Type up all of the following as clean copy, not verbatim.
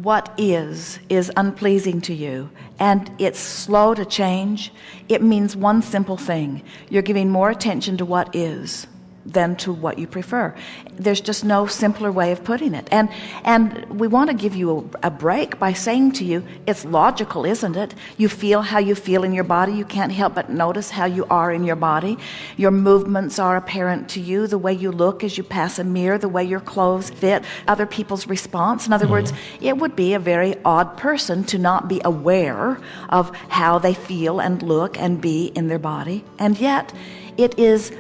What is unpleasing to you and it's slow to change, it means one simple thing: you're giving more attention to what is than to what you prefer. There's just no simpler way of putting it. And we want to give you a break by saying to you, it's logical, isn't it? You feel how you feel in your body. You can't help but notice how you are in your body. Your movements are apparent to you, the way you look as you pass a mirror, the way your clothes fit, other people's response. In other words, it would be a very odd person to not be aware of how they feel and look and be in their body. And yet it is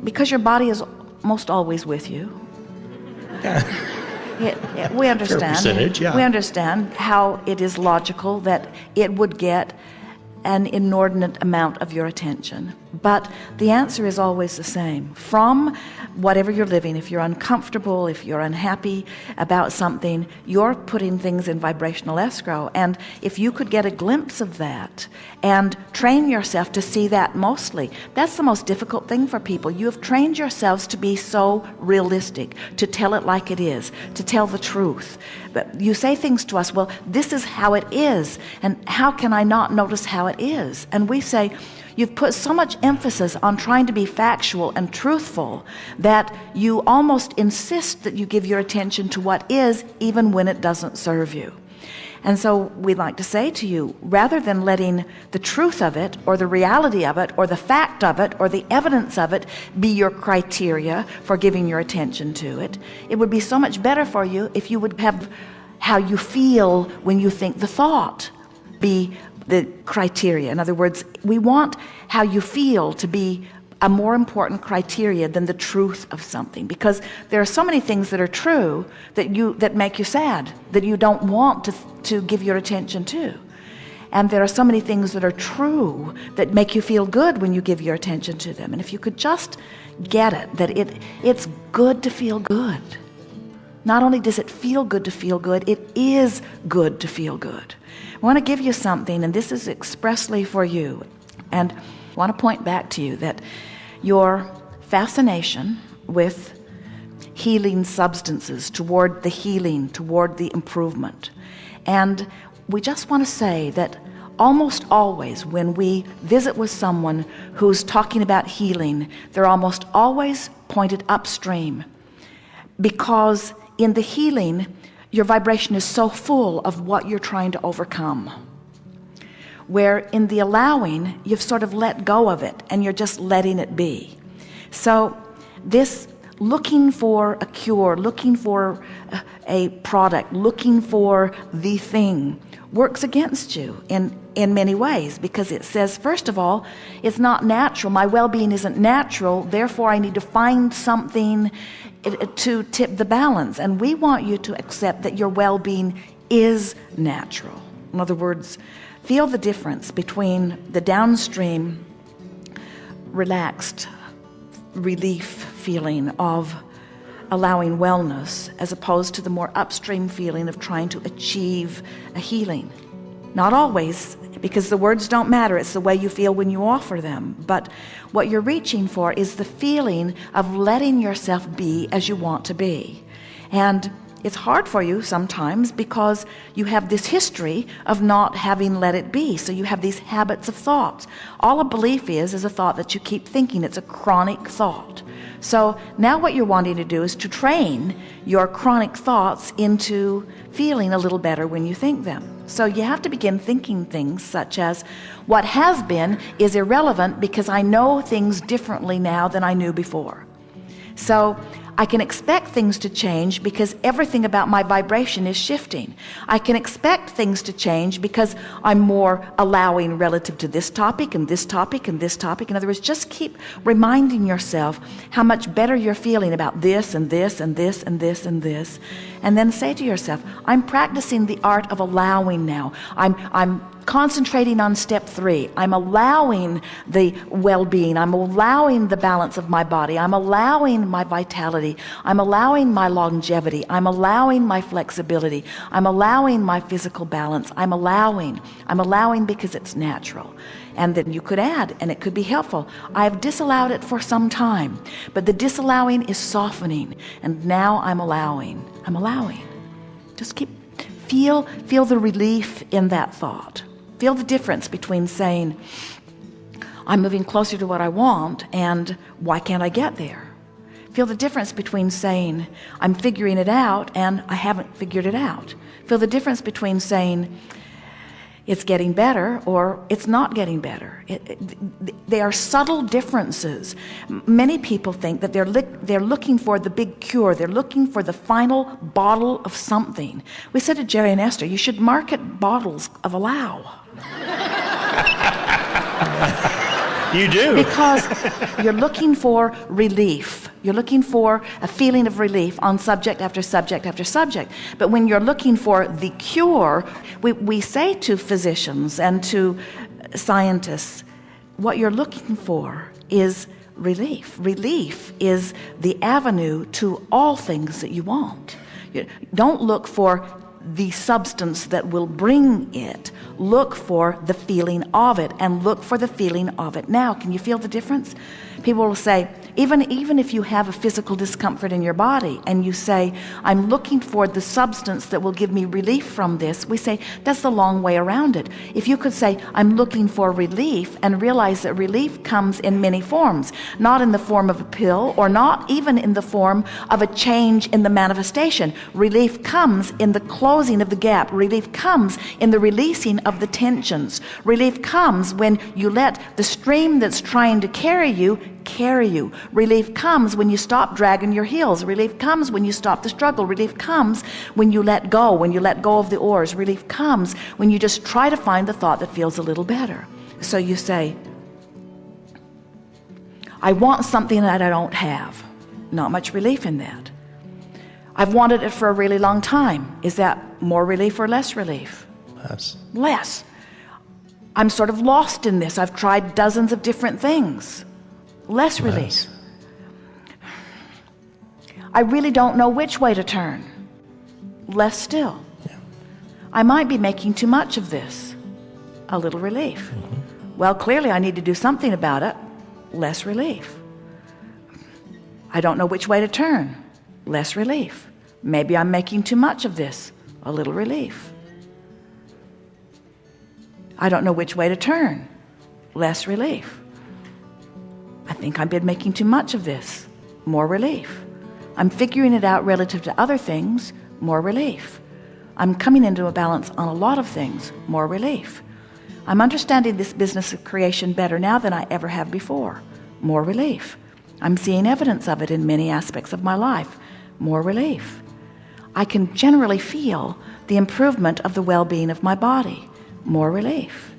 because your body is most always with you. We understand. Fair percentage, yeah. We understand how it is logical that it would get an inordinate amount of your attention. But the answer is always the same. From whatever you're living, if you're uncomfortable, if you're unhappy about something, you're putting things in vibrational escrow. And if you could get a glimpse of that and train yourself to see that mostly, that's the most difficult thing for people. You have trained yourselves to be so realistic, to tell it like it is, to tell the truth. But you say things to us, well, this is how it is, and how can I not notice how it is? And we say, you've put so much emphasis on trying to be factual and truthful that you almost insist that you give your attention to what is, even when it doesn't serve you. And so we'd like to say to you, rather than letting the truth of it or the reality of it or the fact of it or the evidence of it be your criteria for giving your attention to it, it would be so much better for you if you would have how you feel when you think the thought be the criteria. In other words, we want how you feel to be a more important criteria than the truth of something, because there are so many things that are true that make you sad, that you don't want to give your attention to. And there are so many things that are true that make you feel good when you give your attention to them. And if you could just get it, that it's good to feel good. Not only does it feel good to feel good, it is good to feel good. I want to give you something, and this is expressly for you. And I want to point back to you that your fascination with healing substances, toward the healing, toward the improvement. And we just want to say that almost always when we visit with someone who's talking about healing, they're almost always pointed upstream, because in the healing, your vibration is so full of what you're trying to overcome. Where in the allowing, you've sort of let go of it and you're just letting it be. So this looking for a cure, looking for a product, looking for the thing works against you in many ways, because it says, first of all, it's not natural. My well-being isn't natural. Therefore, I need to find something to tip the balance. And we want you to accept that your well-being is natural. In other words, feel the difference between the downstream, relaxed relief feeling of allowing wellness, as opposed to the more upstream feeling of trying to achieve a healing. Not always, because the words don't matter. It's the way you feel when you offer them. But what you're reaching for is the feeling of letting yourself be as you want to be. And it's hard for you sometimes because you have this history of not having let it be. So you have these habits of thoughts. All a belief is a thought that you keep thinking. It's a chronic thought. So now what you're wanting to do is to train your chronic thoughts into feeling a little better when you think them. So you have to begin thinking things such as, what has been is irrelevant because I know things differently now than I knew before. So I can expect things to change because everything about my vibration is shifting. I can expect things to change because I'm more allowing relative to this topic and this topic and this topic. In other words, just keep reminding yourself how much better you're feeling about this and this and this and this and this. And then say to yourself, I'm practicing the art of allowing now. I'm concentrating on step 3. I'm allowing the well-being. I'm allowing the balance of my body. I'm allowing my vitality. I'm allowing my longevity. I'm allowing my flexibility. I'm allowing my physical balance. I'm allowing because it's natural. And then you could add, and it could be helpful. I've disallowed it for some time, but the disallowing is softening, and now I'm allowing. I'm allowing. Just feel the relief in that thought. Feel the difference between saying, I'm moving closer to what I want, and why can't I get there? Feel the difference between saying, I'm figuring it out, and I haven't figured it out. Feel the difference between saying, it's getting better, or it's not getting better. They are subtle differences. Many people think that they're looking for the big cure. They're looking for the final bottle of something. We said to Jerry and Esther, you should market bottles of allow. You do. Because you're looking for relief. You're looking for a feeling of relief on subject after subject after subject. But when you're looking for the cure, we say to physicians and to scientists, what you're looking for is relief. Relief is the avenue to all things that you want. Don't look for the substance that will bring it. Look for the feeling of it, and look for the feeling of it now. Can you feel the difference? People will say, even if you have a physical discomfort in your body and you say, I'm looking for the substance that will give me relief from this, we say that's the long way around it. If you could say, I'm looking for relief, and realize that relief comes in many forms, not in the form of a pill, or not even in the form of a change in the manifestation. Relief comes in the closing of the gap. Relief comes in the releasing of the tensions. Relief comes when you let the stream that's trying to carry you. Relief comes when you stop dragging your heels. Relief comes when you stop the struggle. Relief comes when you let go of the oars. Relief comes when you just try to find the thought that feels a little better. So you say, I want something that I don't have. Not much relief in that. I've wanted it for a really long time. Is that more relief or less relief? Less. I'm sort of lost in this. I've tried dozens of different things. Less relief. I really don't know which way to turn. Less still. Yeah. I might be making too much of this. A little relief. Well, clearly I need to do something about it. Less relief. I don't know which way to turn. Less relief. Maybe I'm making too much of this. A little relief. I don't know which way to turn. Less relief. I think I've been making too much of this. More relief. I'm figuring it out relative to other things. More relief. I'm coming into a balance on a lot of things. More relief. I'm understanding this business of creation better now than I ever have before. More relief. I'm seeing evidence of it in many aspects of my life. More relief. I can generally feel the improvement of the well-being of my body. More relief.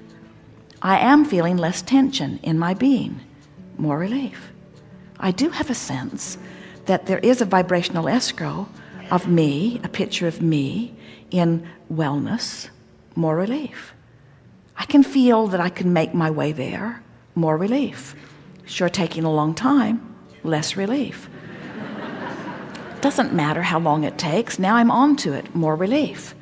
I am feeling less tension in my being. More relief. I do have a sense that there is a vibrational escrow of me, a picture of me in wellness. More relief. I can feel that I can make my way there. More relief. Sure, taking a long time. Less relief. Doesn't matter how long it takes. Now I'm on to it. More relief.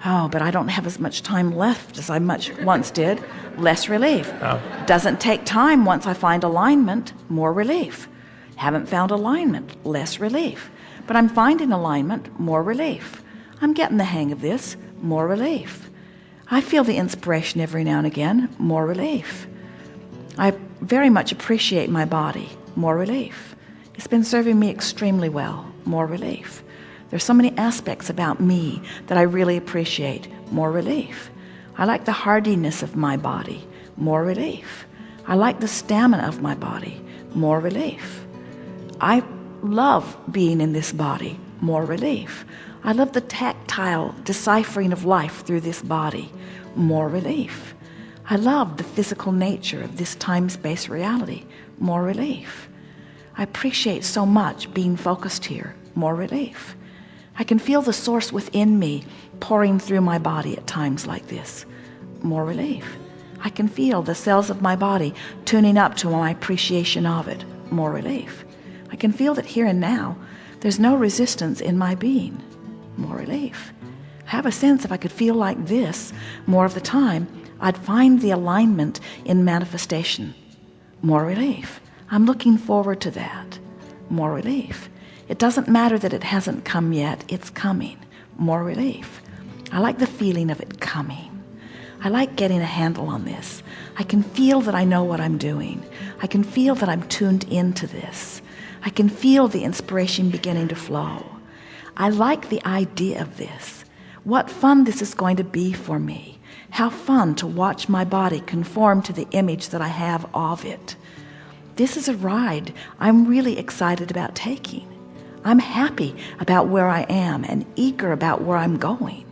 Oh, but I don't have as much time left as I once did. Less relief. Oh. Doesn't take time once I find alignment. More relief. Haven't found alignment. Less relief. But I'm finding alignment. More relief. I'm getting the hang of this. More relief. I feel the inspiration every now and again. More relief. I very much appreciate my body. More relief. It's been serving me extremely well. More relief. There's so many aspects about me that I really appreciate. More relief. I like the hardiness of my body. More relief. I like the stamina of my body. More relief. I love being in this body. More relief. I love the tactile deciphering of life through this body. More relief. I love the physical nature of this time-space reality. More relief. I appreciate so much being focused here. More relief. I can feel the source within me pouring through my body at times like this. More relief. I can feel the cells of my body tuning up to my appreciation of it. More relief. I can feel that here and now there's no resistance in my being. More relief. I have a sense if I could feel like this more of the time, I'd find the alignment in manifestation. More relief. I'm looking forward to that. More relief. It doesn't matter that it hasn't come yet. It's coming. More relief. I like the feeling of it coming. I like getting a handle on this. I can feel that I know what I'm doing. I can feel that I'm tuned into this. I can feel the inspiration beginning to flow. I like the idea of this. What fun this is going to be for me. How fun to watch my body conform to the image that I have of it. This is a ride I'm really excited about taking. I'm happy about where I am and eager about where I'm going.